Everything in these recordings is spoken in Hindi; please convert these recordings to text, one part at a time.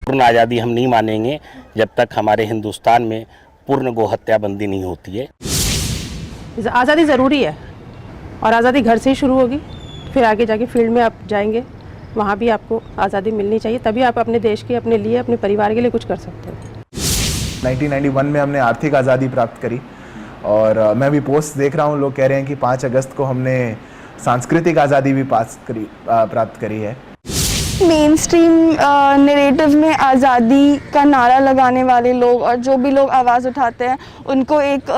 पूर्ण आज़ादी हम नहीं मानेंगे जब तक हमारे हिंदुस्तान में पूर्ण गोहत्या बंदी नहीं होती है। आज़ादी ज़रूरी है और आज़ादी घर से ही शुरू होगी, फिर आगे जाके फील्ड में आप जाएंगे, वहाँ भी आपको आज़ादी मिलनी चाहिए, तभी आप अपने देश के, अपने लिए, अपने परिवार के लिए कुछ कर सकते हो। 1991 में हमने आर्थिक आज़ादी प्राप्त करी और मैं अभी पोस्ट देख रहा हूँ, लोग कह रहे हैं कि 5 अगस्त को हमने सांस्कृतिक आज़ादी भी प्राप्त करी है। मेन स्ट्रीम नैरेटिव में आज़ादी का नारा लगाने वाले लोग और जो भी लोग आवाज़ उठाते हैं उनको एक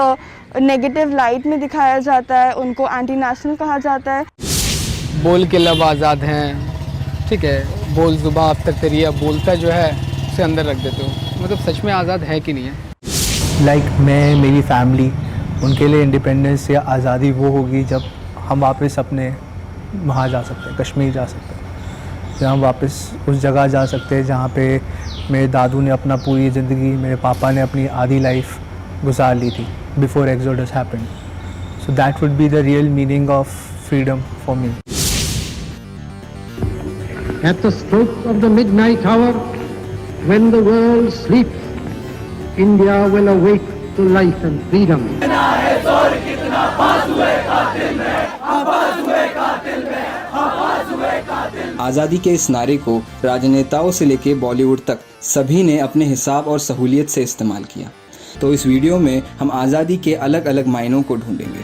नेगेटिव लाइट में दिखाया जाता है, उनको एंटी नेशनल कहा जाता है। बोल के लब आज़ाद हैं, ठीक है, बोल ज़ुबान अब तक तेरी, अब बोलता जो है उसे अंदर रख देते हो, मतलब सच में आज़ाद है कि नहीं है। लाइक मैं, मेरी फैमिली, उनके लिए इंडिपेंडेंस या आज़ादी वो होगी जब हम वापस अपने वहाँ जा सकते हैं, कश्मीर जा सकते हैं, जब हम वापस उस जगह जा सकते हैं जहाँ पे मेरे दादू ने अपना पूरी ज़िंदगी, मेरे पापा ने अपनी आधी लाइफ गुजार ली थी before exodus happened. So that would be the real meaning of freedom for me. At the stroke of the midnight hour, when the world sleeps, India will awake to life and freedom. आज़ादी के इस नारे को राजनेताओं से लेकर बॉलीवुड तक सभी ने अपने हिसाब और सहूलियत से इस्तेमाल किया। तो इस वीडियो में हम आज़ादी के अलग अलग मायनों को ढूंढेंगे।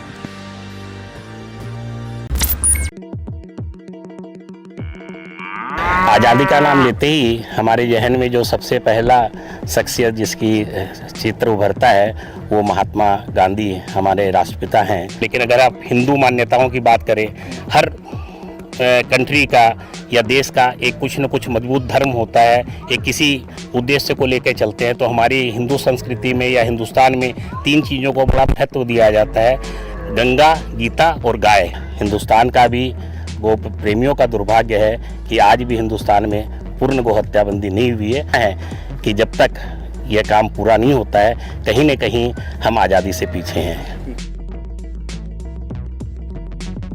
आज़ादी का नाम लेते ही हमारे जहन में जो सबसे पहला शख्सियत जिसकी चित्र उभरता है वो महात्मा गांधी हमारे राष्ट्रपिता हैं। लेकिन अगर आप हिंदू मान्यताओं की बात करें, हर कंट्री का या देश का एक कुछ न कुछ मजबूत धर्म होता है, एक किसी उद्देश्य को लेकर चलते हैं। तो हमारी हिंदू संस्कृति में या हिंदुस्तान में 3 चीज़ों को बड़ा महत्व दिया जाता है, गंगा, गीता और गाय। हिंदुस्तान का भी गो प्रेमियों का दुर्भाग्य है कि आज भी हिंदुस्तान में पूर्ण गोहत्याबंदी नहीं हुई है कि जब तक यह काम पूरा नहीं होता है कहीं न कहीं हम आज़ादी से पीछे हैं।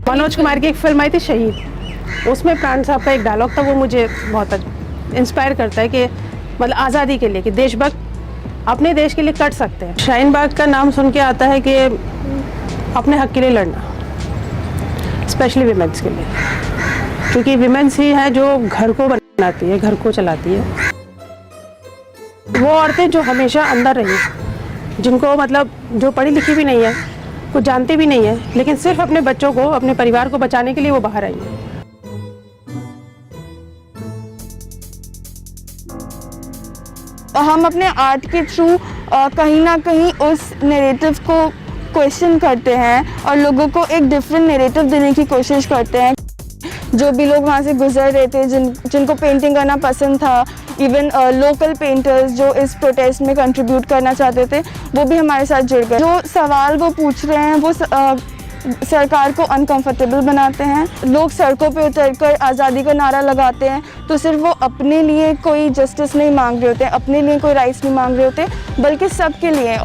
मनोज कुमार की एक फिल्म आई थी शहीद, उसमें प्राण साहब का एक डायलॉग था, वो मुझे बहुत इंस्पायर करता है कि मतलब आज़ादी के लिए कि देशभक्त अपने देश के लिए कट सकते हैं। शाहीन बाग का नाम सुन के आता है कि अपने हक के लिए लड़ना, स्पेशली विमेंस के लिए, क्योंकि विमेंस ही है जो घर को बनाती है, घर को चलाती है। वो औरतें जो हमेशा अंदर रही, जिनको मतलब जो पढ़ी लिखी भी नहीं है, कुछ जानती भी नहीं है, लेकिन सिर्फ अपने बच्चों को, अपने परिवार को बचाने के लिए वो बाहर आई है। हम अपने आर्ट के थ्रू कहीं ना कहीं उस नैरेटिव को क्वेश्चन करते हैं और लोगों को एक डिफरेंट नैरेटिव देने की कोशिश करते हैं। जो भी लोग वहाँ से गुजर रहे थे, जिनको पेंटिंग करना पसंद था, इवन लोकल पेंटर्स जो इस प्रोटेस्ट में कंट्रीब्यूट करना चाहते थे, वो भी हमारे साथ जुड़ गए। जो सवाल वो पूछ रहे हैं वो सरकार को अनकंफर्टेबल बनाते हैं। लोग सड़कों पे उतरकर आज़ादी का नारा लगाते हैं तो सिर्फ वो अपने लिए कोई जस्टिस नहीं मांग रहे होते, अपने लिए कोई राइट्स नहीं मांग रहे होते, बल्कि सबके लिए।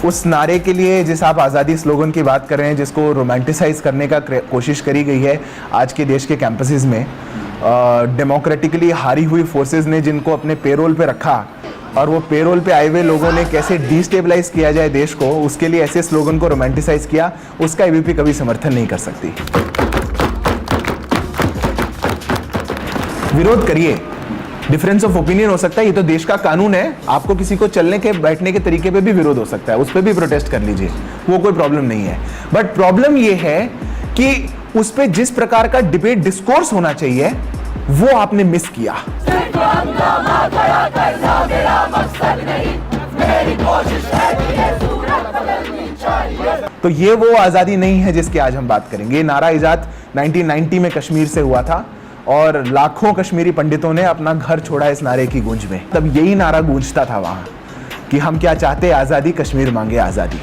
उस नारे के लिए जिस आप आज़ादी स्लोगन की बात कर रहे हैं, जिसको रोमांटिसाइज करने का कोशिश करी गई है आज के देश के कैंपसेस में, डेमोक्रेटिकली हारी हुई फोर्सेस ने जिनको अपने पेरोल पे रखा और वो पेरोल पे आए हुए लोगों ने कैसे डिस्टेबलाइज किया जाए देश को, उसके लिए ऐसे स्लोगन को रोमांटिसाइज किया, उसका एबीपी कभी समर्थन नहीं कर सकती। विरोध करिए, डिफरेंस ऑफ ओपिनियन हो सकता है, ये तो देश का कानून है। आपको किसी को चलने के बैठने के तरीके पे भी विरोध हो सकता है, उस पर भी प्रोटेस्ट कर लीजिए, वो कोई प्रॉब्लम नहीं है। बट प्रॉब्लम ये है कि उस पे जिस प्रकार का डिबेट डिस्कोर्स होना चाहिए वो आपने मिस किया। तो ये वो आजादी नहीं है जिसकी आज हम बात करेंगे। ये नारा इजाद 1990 में कश्मीर से हुआ था और लाखों कश्मीरी पंडितों ने अपना घर छोड़ा इस नारे की गूंज में। तब यही नारा गूंजता था वहां कि हम क्या चाहते, आजादी, कश्मीर मांगे आजादी।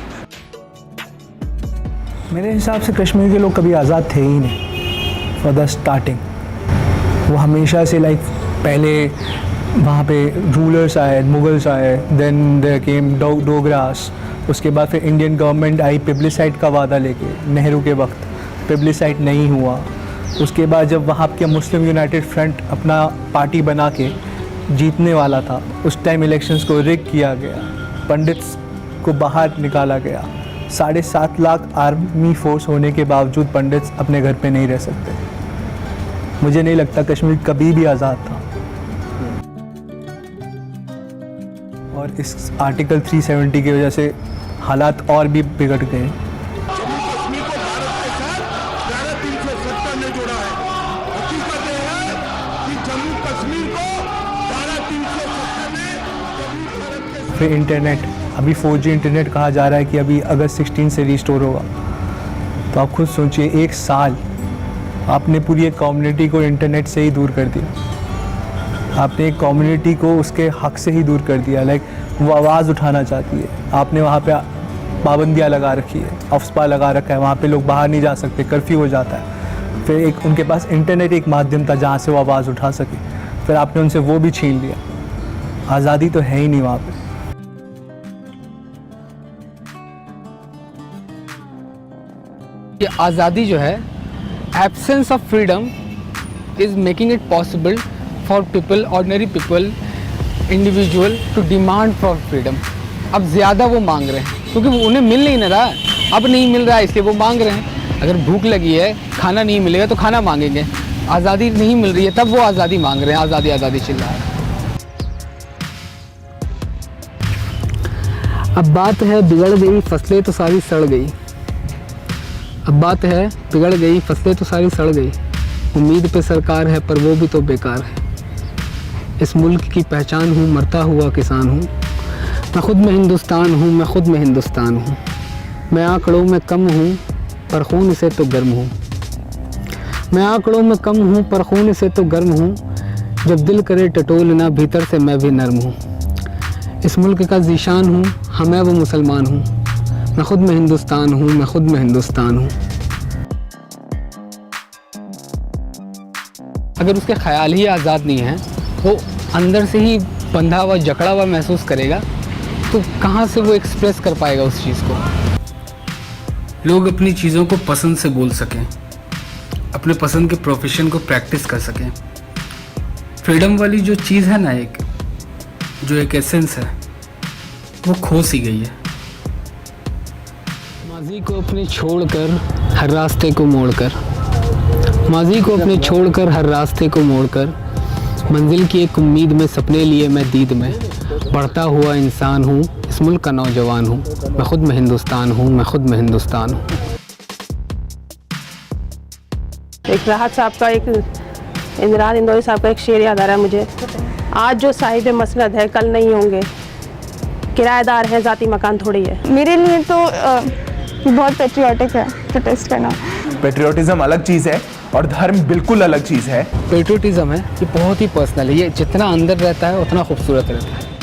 मेरे हिसाब से कश्मीर के लोग कभी आज़ाद थे ही नहीं फॉर द स्टार्टिंग। वो हमेशा से लाइक पहले वहाँ पे रूलर्स आए, मुगल्स आए, देन देयर केम डोगरास, उसके बाद फिर इंडियन गवर्नमेंट आई प्लेबिसाइट का वादा लेके, नेहरू के वक्त प्लेबिसाइट नहीं हुआ, उसके बाद जब वहाँ के मुस्लिम यूनाइटेड फ्रंट अपना पार्टी बना के जीतने वाला था, उस टाइम इलेक्शंस को रिग किया गया, पंडित्स को बाहर निकाला गया। 7.5 लाख आर्मी फोर्स होने के बावजूद पंडित्स अपने घर पे नहीं रह सकते। मुझे नहीं लगता कश्मीर कभी भी आज़ाद था। और इस आर्टिकल 370 की वजह से हालात और भी बिगड़ गए। फिर इंटरनेट, अभी 4G इंटरनेट कहा जा रहा है कि अभी अगस्त 16 से रिस्टोर होगा। तो आप खुद सोचिए, 1 साल आपने पूरी एक कम्युनिटी को इंटरनेट से ही दूर कर दिया। आपने एक कम्युनिटी को उसके हक से ही दूर कर दिया। लाइक वो आवाज़ उठाना चाहती है, आपने वहाँ पे पाबंदियाँ लगा रखी है, अफस्पा लगा रखा है, वहाँ पे लोग बाहर नहीं जा सकते, कर्फ्यू हो जाता है। फिर एक उनके पास इंटरनेट एक माध्यम था जहाँ से वो आवाज़ उठा सके, फिर आपने उनसे वो भी छीन लिया। आज़ादी तो है ही नहीं वहाँ पे। ये आज़ादी जो है, absence of freedom is making it possible for people, ordinary people, individual to demand for freedom. अब ज़्यादा वो मांग रहे हैं क्योंकि उन्हें मिल नहीं ना रहा, अब नहीं मिल रहा है इसलिए वो मांग रहे हैं। अगर भूख लगी है, खाना नहीं मिलेगा तो खाना मांगेंगे। आज़ादी नहीं मिल रही है तब वो आज़ादी मांग रहे हैं, आज़ादी आज़ादी चिल्ला रहे हैं। अब बात है बिगड़ गई फसलें तो सारी सड़ गई। अब बात है बिगड़ गई फसलें तो सारी सड़ गई। उम्मीद पे सरकार है पर वो भी तो बेकार है। इस मुल्क की पहचान हूँ, मरता हुआ किसान हूँ। मैं खुद में हिंदुस्तान हूँ, मैं खुद में हिंदुस्तान हूँ। मैं आंकड़ों में कम हूँ पर खून से तो गर्म हूँ। मैं आंकड़ों में कम हूँ पर खून से तो गर्म हूँ। जब दिल करे टटोलना भीतर से मैं भी नर्म हूँ। इस मुल्क का ज़ीशान हूँ, हाँ मैं वो मुसलमान हूँ। मैं खुद में हिंदुस्तान हूँ, मैं खुद में हिंदुस्तान हूँ। अगर उसके ख्याल ही आज़ाद नहीं है, वो अंदर से ही बंधा हुआ जकड़ा हुआ महसूस करेगा, तो कहाँ से वो एक्सप्रेस कर पाएगा उस चीज़ को। लोग अपनी चीज़ों को पसंद से बोल सकें, अपने पसंद के प्रोफेशन को प्रैक्टिस कर सकें। फ्रीडम वाली जो चीज़ है ना, जो एक एसेंस है, वो खो सी गई है। माजी को अपने छोड़कर हर रास्ते को मोड़कर, माजी को अपने छोड़कर हर रास्ते को मोड़कर, मंजिल की एक उम्मीद में सपने लिए मैं दीद में बढ़ता हुआ इंसान हूँ। इस मुल्क का नौजवान हूँ, मैं खुद में हिंदुस्तान हूँ, मैं खुद में हिंदुस्तान हूँ। एक राहत साहब का, एक इंदिराज इंदौरी साहब का एक शेर याद आ रहा है मुझे। आज जो साहिब मसनद है कल नहीं होंगे, किराएदार है जाती मकान थोड़ी है। मेरे लिए तो बहुत पेट्रियाटिक है प्रोटेस्ट करना। पेट्रियोटिज्म अलग चीज़ है और धर्म बिल्कुल अलग चीज़ है। पेट्रियोटिज्म है, ये बहुत ही पर्सनल है। ये जितना अंदर रहता है उतना खूबसूरत रहता है।